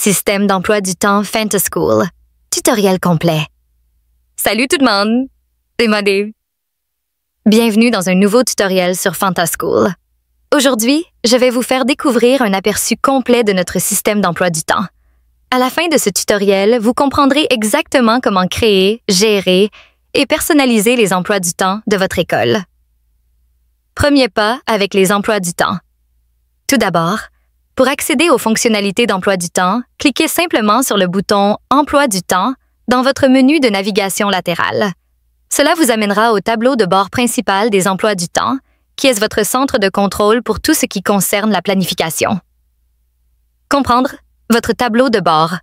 Système d'emploi du temps Fantaschool. Tutoriel complet. Salut tout le monde! C'est Modé. Bienvenue dans un nouveau tutoriel sur Fantaschool. Aujourd'hui, je vais vous faire découvrir un aperçu complet de notre système d'emploi du temps. À la fin de ce tutoriel, vous comprendrez exactement comment créer, gérer et personnaliser les emplois du temps de votre école. Premier pas avec les emplois du temps. Tout d'abord, pour accéder aux fonctionnalités d'emploi du temps, cliquez simplement sur le bouton « Emploi du temps » dans votre menu de navigation latérale. Cela vous amènera au tableau de bord principal des emplois du temps, qui est votre centre de contrôle pour tout ce qui concerne la planification. Comprendre votre tableau de bord.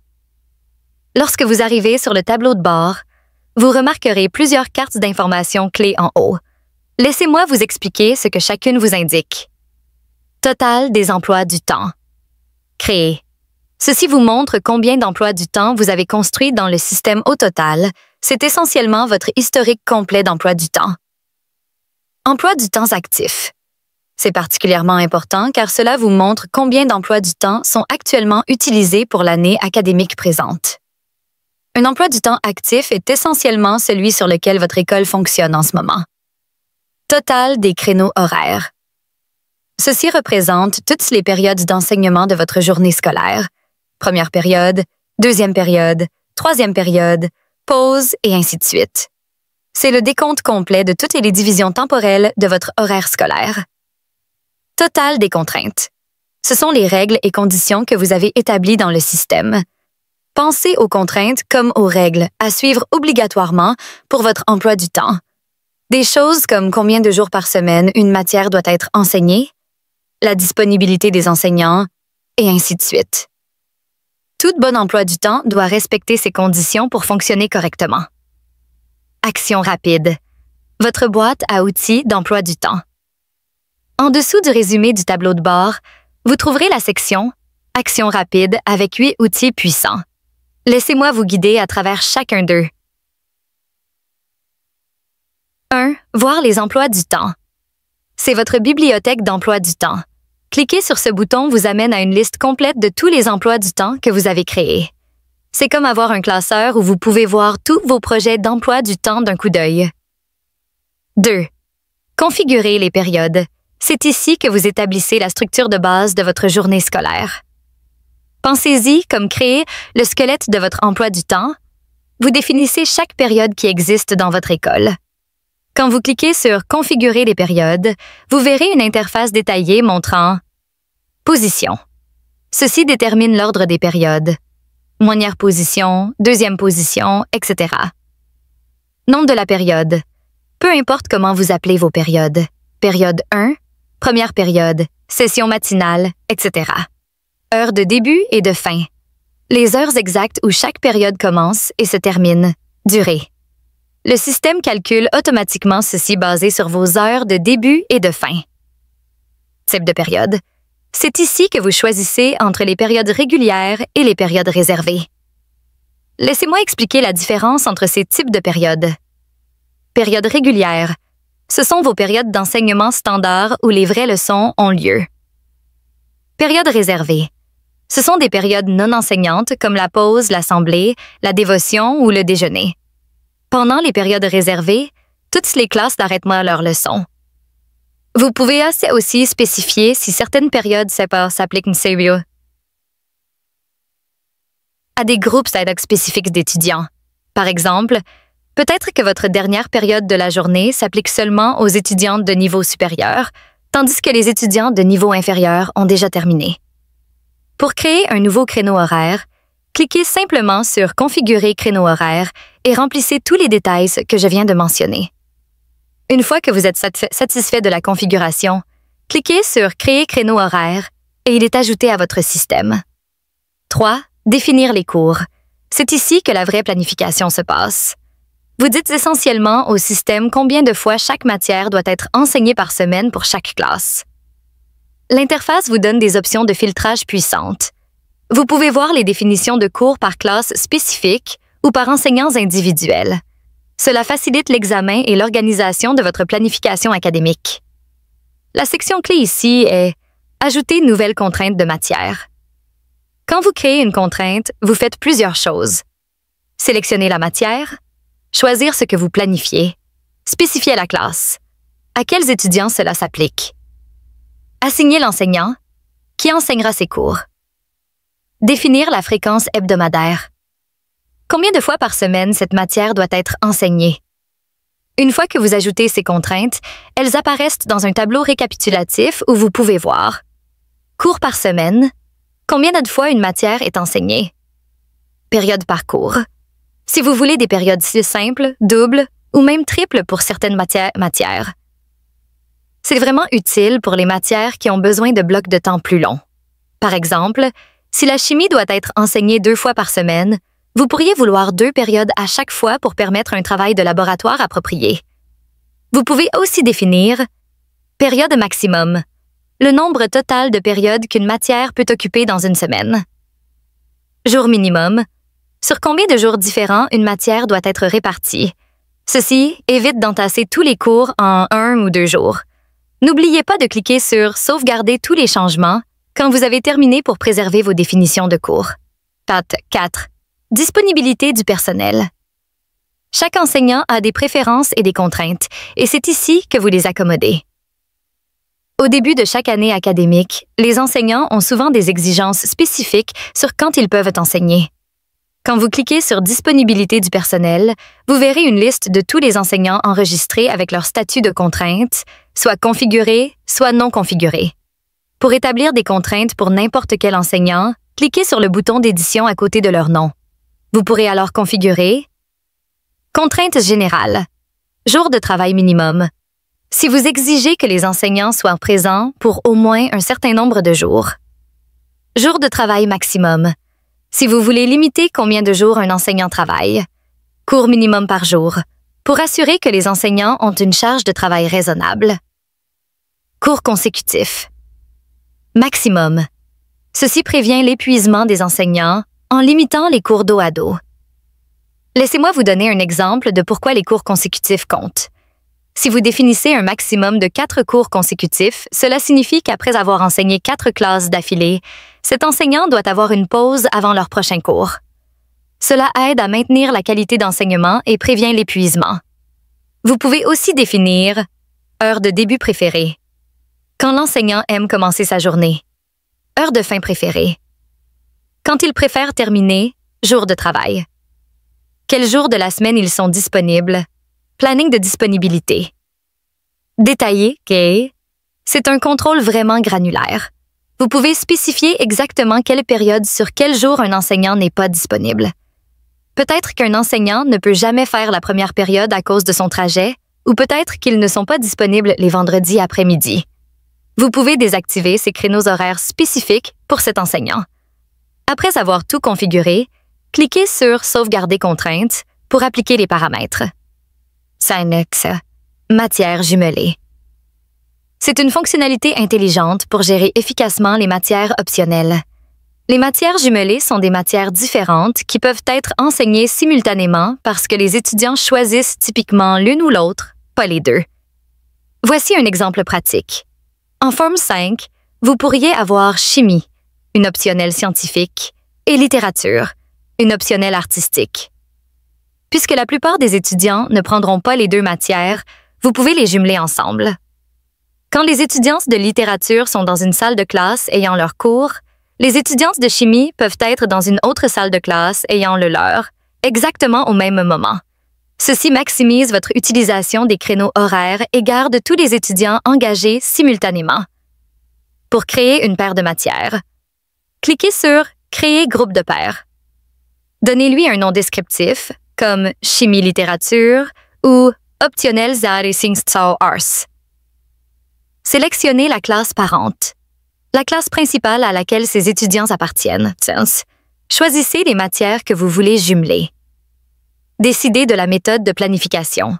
Lorsque vous arrivez sur le tableau de bord, vous remarquerez plusieurs cartes d'informations clés en haut. Laissez-moi vous expliquer ce que chacune vous indique. Total des emplois du temps. Créer. Ceci vous montre combien d'emplois du temps vous avez construits dans le système au total. C'est essentiellement votre historique complet d'emplois du temps. Emploi du temps actif. C'est particulièrement important car cela vous montre combien d'emplois du temps sont actuellement utilisés pour l'année académique présente. Un emploi du temps actif est essentiellement celui sur lequel votre école fonctionne en ce moment. Total des créneaux horaires. Ceci représente toutes les périodes d'enseignement de votre journée scolaire. Première période, deuxième période, troisième période, pause et ainsi de suite. C'est le décompte complet de toutes les divisions temporelles de votre horaire scolaire. Total des contraintes. Ce sont les règles et conditions que vous avez établies dans le système. Pensez aux contraintes comme aux règles à suivre obligatoirement pour votre emploi du temps. Des choses comme combien de jours par semaine une matière doit être enseignée, la disponibilité des enseignants, et ainsi de suite. Tout bon emploi du temps doit respecter ces conditions pour fonctionner correctement. Action rapide. Votre boîte à outils d'emploi du temps. En dessous du résumé du tableau de bord, vous trouverez la section « Action rapide » avec 8 outils puissants. Laissez-moi vous guider à travers chacun d'eux. 1. Voir les emplois du temps. C'est votre bibliothèque d'emploi du temps. Cliquer sur ce bouton vous amène à une liste complète de tous les emplois du temps que vous avez créés. C'est comme avoir un classeur où vous pouvez voir tous vos projets d'emploi du temps d'un coup d'œil. 2. Configurer les périodes. C'est ici que vous établissez la structure de base de votre journée scolaire. Pensez-y comme créer le squelette de votre emploi du temps. Vous définissez chaque période qui existe dans votre école. Quand vous cliquez sur « Configurer les périodes », vous verrez une interface détaillée montrant « Position ». Ceci détermine l'ordre des périodes. Première position, deuxième position, etc. Nom de la période. Peu importe comment vous appelez vos périodes. Période 1, première période, session matinale, etc. Heure de début et de fin. Les heures exactes où chaque période commence et se termine. Durée. Le système calcule automatiquement ceci basé sur vos heures de début et de fin. Type de période. C'est ici que vous choisissez entre les périodes régulières et les périodes réservées. Laissez-moi expliquer la différence entre ces types de périodes. Période régulière. Ce sont vos périodes d'enseignement standard où les vraies leçons ont lieu. Période réservée. Ce sont des périodes non enseignantes comme la pause, l'assemblée, la dévotion ou le déjeuner. Pendant les périodes réservées, toutes les classes n'arrêtent pas leurs leçons. Vous pouvez aussi spécifier si certaines périodes s'appliquent sérieux à des groupes spécifiques d'étudiants. Par exemple, peut-être que votre dernière période de la journée s'applique seulement aux étudiants de niveau supérieur, tandis que les étudiants de niveau inférieur ont déjà terminé. Pour créer un nouveau créneau horaire, cliquez simplement sur « Configurer créneau horaire » et remplissez tous les détails que je viens de mentionner. Une fois que vous êtes satisfait de la configuration, cliquez sur « Créer créneau horaire » et il est ajouté à votre système. 3. Définir les cours. C'est ici que la vraie planification se passe. Vous dites essentiellement au système combien de fois chaque matière doit être enseignée par semaine pour chaque classe. L'interface vous donne des options de filtrage puissantes. Vous pouvez voir les définitions de cours par classe spécifique ou par enseignants individuels. Cela facilite l'examen et l'organisation de votre planification académique. La section clé ici est « Ajouter nouvelles contraintes de matière ». Quand vous créez une contrainte, vous faites plusieurs choses. Sélectionner la matière, choisir ce que vous planifiez, spécifier la classe, à quels étudiants cela s'applique, assigner l'enseignant, qui enseignera ces cours, définir la fréquence hebdomadaire. Combien de fois par semaine cette matière doit être enseignée? Une fois que vous ajoutez ces contraintes, elles apparaissent dans un tableau récapitulatif où vous pouvez voir cours par semaine, combien de fois une matière est enseignée, période par cours. Si vous voulez des périodes simples, doubles ou même triples pour certaines matières. C'est vraiment utile pour les matières qui ont besoin de blocs de temps plus longs. Par exemple, si la chimie doit être enseignée 2 fois par semaine, vous pourriez vouloir 2 périodes à chaque fois pour permettre un travail de laboratoire approprié. Vous pouvez aussi définir période maximum, le nombre total de périodes qu'une matière peut occuper dans une semaine. Jour minimum, sur combien de jours différents une matière doit être répartie. Ceci évite d'entasser tous les cours en 1 ou 2 jours. N'oubliez pas de cliquer sur « Sauvegarder tous les changements » quand vous avez terminé pour préserver vos définitions de cours. 4. Disponibilité du personnel. Chaque enseignant a des préférences et des contraintes, et c'est ici que vous les accommodez. Au début de chaque année académique, les enseignants ont souvent des exigences spécifiques sur quand ils peuvent enseigner. Quand vous cliquez sur « Disponibilité du personnel », vous verrez une liste de tous les enseignants enregistrés avec leur statut de contrainte, soit configuré, soit non configuré. Pour établir des contraintes pour n'importe quel enseignant, cliquez sur le bouton d'édition à côté de leur nom. Vous pourrez alors configurer Contraintes générales. Jour de travail minimum. Si vous exigez que les enseignants soient présents pour au moins un certain nombre de jours. Jour de travail maximum. Si vous voulez limiter combien de jours un enseignant travaille. Cours minimum par jour. Pour assurer que les enseignants ont une charge de travail raisonnable. Cours consécutifs. Maximum. Ceci prévient l'épuisement des enseignants en limitant les cours dos à dos. Laissez-moi vous donner un exemple de pourquoi les cours consécutifs comptent. Si vous définissez un maximum de 4 cours consécutifs, cela signifie qu'après avoir enseigné 4 classes d'affilée, cet enseignant doit avoir une pause avant leur prochain cours. Cela aide à maintenir la qualité d'enseignement et prévient l'épuisement. Vous pouvez aussi définir heure de début préférée. Quand l'enseignant aime commencer sa journée. Heure de fin préférée. Quand il préfère terminer, jour de travail. Quels jours de la semaine ils sont disponibles. Planning de disponibilité. Détaillé, OK. C'est un contrôle vraiment granulaire. Vous pouvez spécifier exactement quelle période sur quel jour un enseignant n'est pas disponible. Peut-être qu'un enseignant ne peut jamais faire la première période à cause de son trajet, ou peut-être qu'ils ne sont pas disponibles les vendredis après-midi. Vous pouvez désactiver ces créneaux horaires spécifiques pour cet enseignant. Après avoir tout configuré, cliquez sur « Sauvegarder contraintes » pour appliquer les paramètres. Synnex, matière jumelée. C'est une fonctionnalité intelligente pour gérer efficacement les matières optionnelles. Les matières jumelées sont des matières différentes qui peuvent être enseignées simultanément parce que les étudiants choisissent typiquement l'une ou l'autre, pas les deux. Voici un exemple pratique. En Forme 5, vous pourriez avoir chimie, une optionnelle scientifique, et littérature, une optionnelle artistique. Puisque la plupart des étudiants ne prendront pas les 2 matières, vous pouvez les jumeler ensemble. Quand les étudiantes de littérature sont dans une salle de classe ayant leur cours, les étudiantes de chimie peuvent être dans une autre salle de classe ayant le leur, exactement au même moment. Ceci maximise votre utilisation des créneaux horaires et garde tous les étudiants engagés simultanément. Pour créer une paire de matières, cliquez sur « Créer groupe de pairs ». Donnez-lui un nom descriptif, comme « Chimie-littérature » ou « Optionnel Ars ». Sélectionnez la classe parente, la classe principale à laquelle ces étudiants appartiennent. Choisissez les matières que vous voulez jumeler. Décidez de la méthode de planification.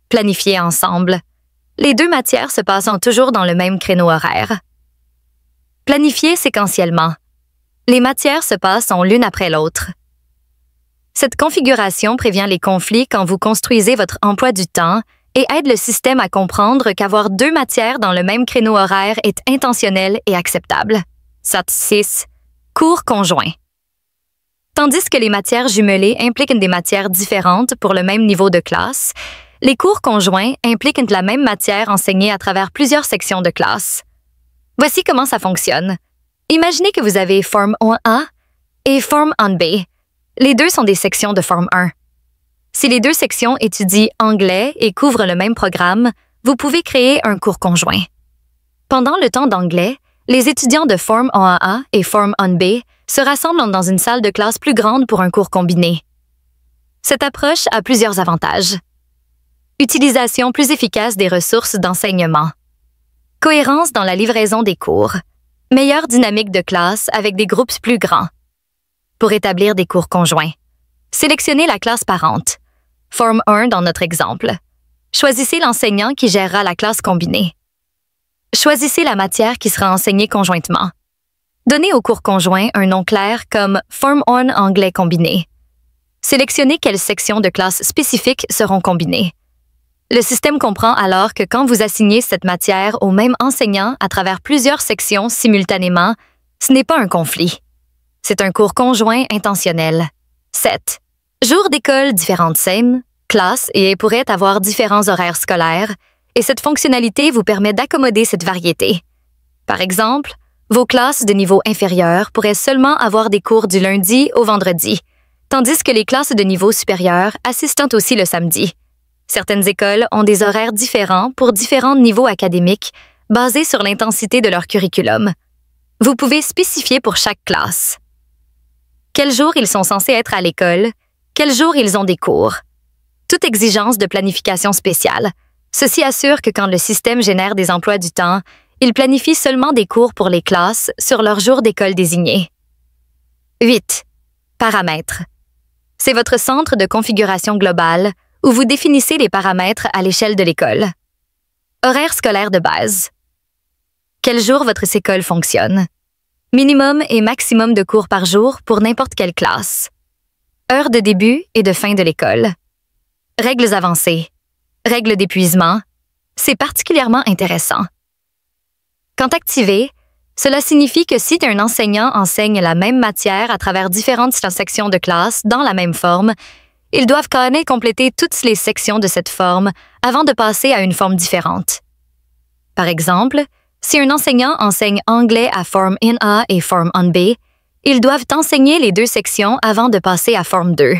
Planifiez ensemble. Les 2 matières se passant toujours dans le même créneau horaire. Planifiez séquentiellement. Les matières se passent l'une après l'autre. Cette configuration prévient les conflits quand vous construisez votre emploi du temps et aide le système à comprendre qu'avoir 2 matières dans le même créneau horaire est intentionnel et acceptable. SAT 6. Cours conjoints. Tandis que les matières jumelées impliquent des matières différentes pour le même niveau de classe, les cours conjoints impliquent la même matière enseignée à travers plusieurs sections de classe. Voici comment ça fonctionne. Imaginez que vous avez Forme 1A et Forme 1B. Les deux sont des sections de Forme 1. Si les deux sections étudient anglais et couvrent le même programme, vous pouvez créer un cours conjoint. Pendant le temps d'anglais, les étudiants de Forme 1A et Forme 1B se rassemblent dans une salle de classe plus grande pour un cours combiné. Cette approche a plusieurs avantages. Utilisation plus efficace des ressources d'enseignement. Cohérence dans la livraison des cours. Meilleure dynamique de classe avec des groupes plus grands. Pour établir des cours conjoints. Sélectionnez la classe parente. Forme 1 dans notre exemple. Choisissez l'enseignant qui gérera la classe combinée. Choisissez la matière qui sera enseignée conjointement. Donnez au cours conjoint un nom clair comme Forme 1 anglais combiné. Sélectionnez quelles sections de classe spécifiques seront combinées. Le système comprend alors que quand vous assignez cette matière au même enseignant à travers plusieurs sections simultanément, ce n'est pas un conflit. C'est un cours conjoint intentionnel. 7. Jours d'école différentes scènes, classes et pourraient avoir différents horaires scolaires, et cette fonctionnalité vous permet d'accommoder cette variété. Par exemple, vos classes de niveau inférieur pourraient seulement avoir des cours du lundi au vendredi, tandis que les classes de niveau supérieur assistent aussi le samedi. Certaines écoles ont des horaires différents pour différents niveaux académiques basés sur l'intensité de leur curriculum. Vous pouvez spécifier pour chaque classe. Quels jours ils sont censés être à l'école, quels jours ils ont des cours. Toute exigence de planification spéciale. Ceci assure que quand le système génère des emplois du temps, il planifie seulement des cours pour les classes sur leur jour d'école désigné. 8. Paramètres. C'est votre centre de configuration globale où vous définissez les paramètres à l'échelle de l'école. Horaire scolaire de base. Quel jour votre école fonctionne? Minimum et maximum de cours par jour pour n'importe quelle classe. Heure de début et de fin de l'école. Règles avancées. Règles d'épuisement. C'est particulièrement intéressant. Quand activé, cela signifie que si un enseignant enseigne la même matière à travers différentes sections de classe dans la même forme, ils doivent quand même compléter toutes les sections de cette forme avant de passer à une forme différente. Par exemple, si un enseignant enseigne anglais à Forme 1A et Forme 1B, ils doivent enseigner les deux sections avant de passer à Forme 2.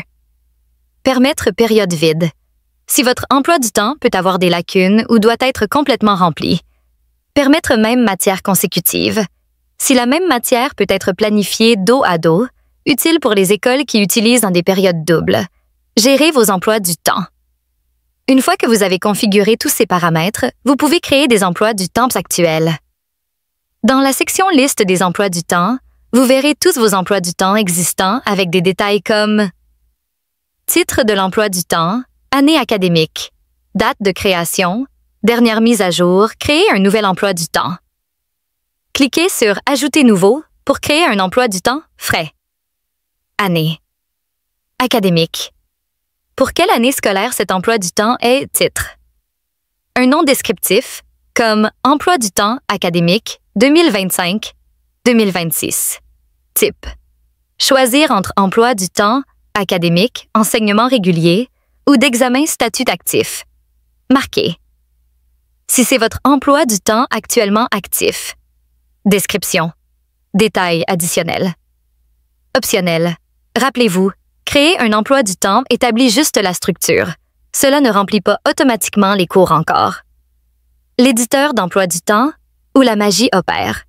Permettre période vide. Si votre emploi du temps peut avoir des lacunes ou doit être complètement rempli. Permettre même matière consécutive. Si la même matière peut être planifiée dos à dos, utile pour les écoles qui utilisent dans des périodes doubles. Gérez vos emplois du temps. Une fois que vous avez configuré tous ces paramètres, vous pouvez créer des emplois du temps actuels. Dans la section Liste des emplois du temps, vous verrez tous vos emplois du temps existants avec des détails comme titre de l'emploi du temps, année académique, date de création, dernière mise à jour, créer un nouvel emploi du temps. Cliquez sur Ajouter nouveau pour créer un emploi du temps frais. Année. Académique. Pour quelle année scolaire cet emploi du temps est titre? Un nom descriptif, comme Emploi du temps académique 2025-2026. Type. Choisir entre emploi du temps académique, enseignement régulier ou d'examen statut actif. Marqué. Si c'est votre emploi du temps actuellement actif. Description. Détails additionnels. Optionnel. Rappelez-vous, créer un emploi du temps établit juste la structure. Cela ne remplit pas automatiquement les cours encore. L'éditeur d'emploi du temps ou la magie opère.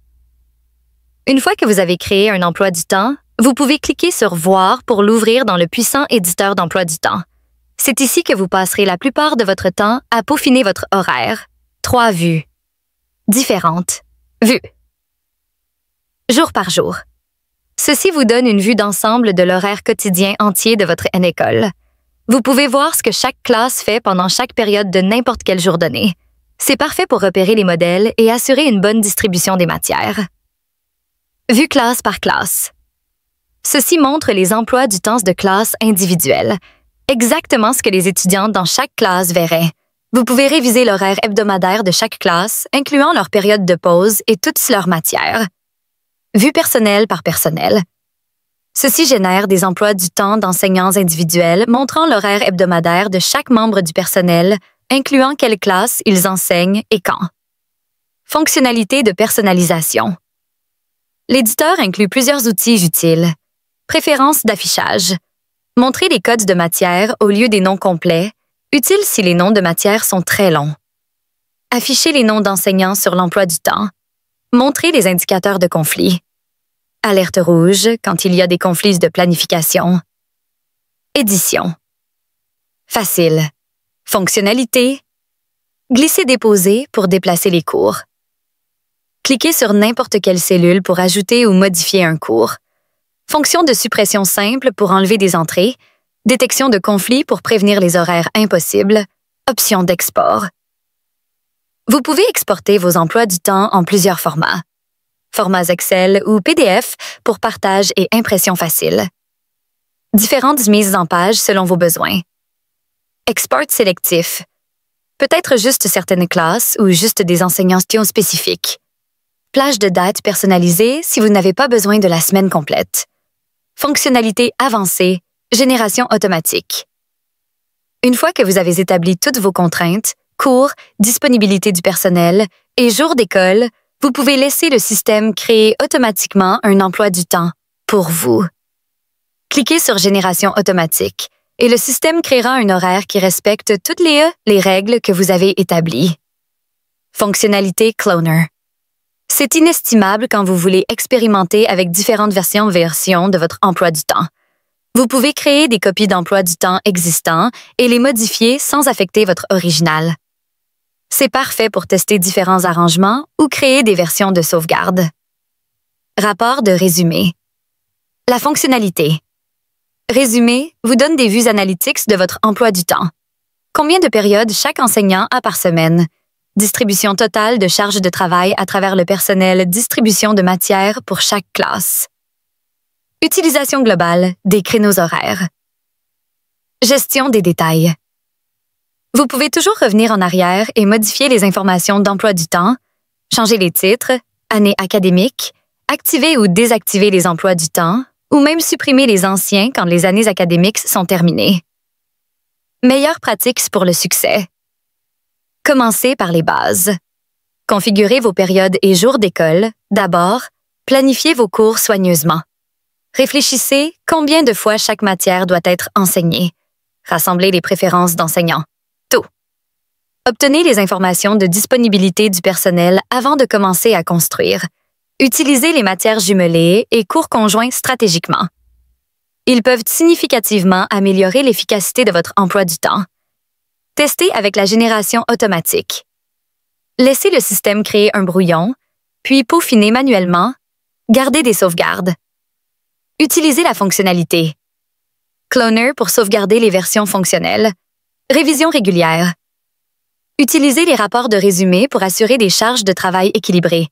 Une fois que vous avez créé un emploi du temps, vous pouvez cliquer sur Voir pour l'ouvrir dans le puissant éditeur d'emploi du temps. C'est ici que vous passerez la plupart de votre temps à peaufiner votre horaire. 3 vues. Différentes. Vues. Jour par jour. Ceci vous donne une vue d'ensemble de l'horaire quotidien entier de votre école. Vous pouvez voir ce que chaque classe fait pendant chaque période de n'importe quel jour donné. C'est parfait pour repérer les modèles et assurer une bonne distribution des matières. Vue classe par classe. Ceci montre les emplois du temps de classe individuels, exactement ce que les étudiants dans chaque classe verraient. Vous pouvez réviser l'horaire hebdomadaire de chaque classe, incluant leur période de pause et toutes leurs matières. vue personnel par personnel. Ceci génère des emplois du temps d'enseignants individuels montrant l'horaire hebdomadaire de chaque membre du personnel, incluant quelle classe ils enseignent et quand. Fonctionnalité de personnalisation. L'éditeur inclut plusieurs outils utiles. Préférences d'affichage. Montrer les codes de matière au lieu des noms complets, utile si les noms de matière sont très longs. Afficher les noms d'enseignants sur l'emploi du temps. Montrer les indicateurs de conflit. Alerte rouge quand il y a des conflits de planification. Édition. Facile. Fonctionnalité. Glisser-déposer pour déplacer les cours. Cliquez sur n'importe quelle cellule pour ajouter ou modifier un cours. Fonction de suppression simple pour enlever des entrées. Détection de conflits pour prévenir les horaires impossibles. Option d'export. Vous pouvez exporter vos emplois du temps en plusieurs formats. Formats Excel ou PDF pour partage et impression facile. Différentes mises en page selon vos besoins. Export sélectif. Peut-être juste certaines classes ou juste des enseignants spécifiques. Plage de date personnalisée si vous n'avez pas besoin de la semaine complète. Fonctionnalité avancée, génération automatique. Une fois que vous avez établi toutes vos contraintes, cours, disponibilité du personnel et jours d'école, vous pouvez laisser le système créer automatiquement un emploi du temps pour vous. Cliquez sur Génération automatique et le système créera un horaire qui respecte toutes les règles que vous avez établies. Fonctionnalité Cloner. C'est inestimable quand vous voulez expérimenter avec différentes versions de votre emploi du temps. Vous pouvez créer des copies d'emploi du temps existants et les modifier sans affecter votre original. C'est parfait pour tester différents arrangements ou créer des versions de sauvegarde. Rapport de résumé. La fonctionnalité. Résumé vous donne des vues analytiques de votre emploi du temps. Combien de périodes chaque enseignant a par semaine? Distribution totale de charges de travail à travers le personnel, distribution de matière pour chaque classe. Utilisation globale des créneaux horaires. Gestion des détails. Vous pouvez toujours revenir en arrière et modifier les informations d'emploi du temps, changer les titres, année académique, activer ou désactiver les emplois du temps, ou même supprimer les anciens quand les années académiques sont terminées. Meilleures pratiques pour le succès. Commencez par les bases. Configurez vos périodes et jours d'école. D'abord, planifiez vos cours soigneusement. Réfléchissez combien de fois chaque matière doit être enseignée. Rassemblez les préférences d'enseignants. Tout. Obtenez les informations de disponibilité du personnel avant de commencer à construire. Utilisez les matières jumelées et cours conjoints stratégiquement. Ils peuvent significativement améliorer l'efficacité de votre emploi du temps. Testez avec la génération automatique. Laissez le système créer un brouillon, puis peaufiner manuellement. Gardez des sauvegardes. Utilisez la fonctionnalité. Cloner pour sauvegarder les versions fonctionnelles. Révision régulière. Utilisez les rapports de résumé pour assurer des charges de travail équilibrées.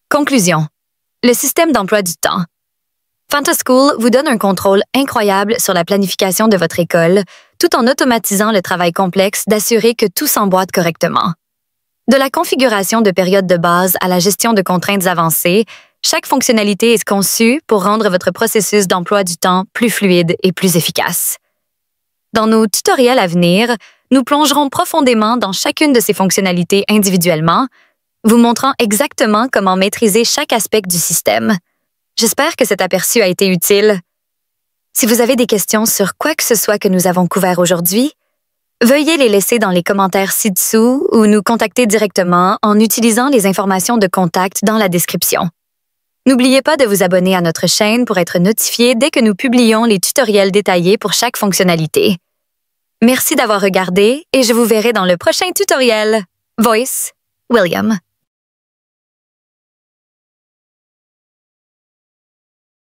Conclusion. Le système d'emploi du temps. Fantaschool vous donne un contrôle incroyable sur la planification de votre école, tout en automatisant le travail complexe d'assurer que tout s'emboîte correctement. De la configuration de périodes de base à la gestion de contraintes avancées, chaque fonctionnalité est conçue pour rendre votre processus d'emploi du temps plus fluide et plus efficace. Dans nos tutoriels à venir, nous plongerons profondément dans chacune de ces fonctionnalités individuellement, vous montrant exactement comment maîtriser chaque aspect du système. J'espère que cet aperçu a été utile. Si vous avez des questions sur quoi que ce soit que nous avons couvert aujourd'hui, veuillez les laisser dans les commentaires ci-dessous ou nous contacter directement en utilisant les informations de contact dans la description. N'oubliez pas de vous abonner à notre chaîne pour être notifié dès que nous publions les tutoriels détaillés pour chaque fonctionnalité. Merci d'avoir regardé et je vous verrai dans le prochain tutoriel. Voice, William.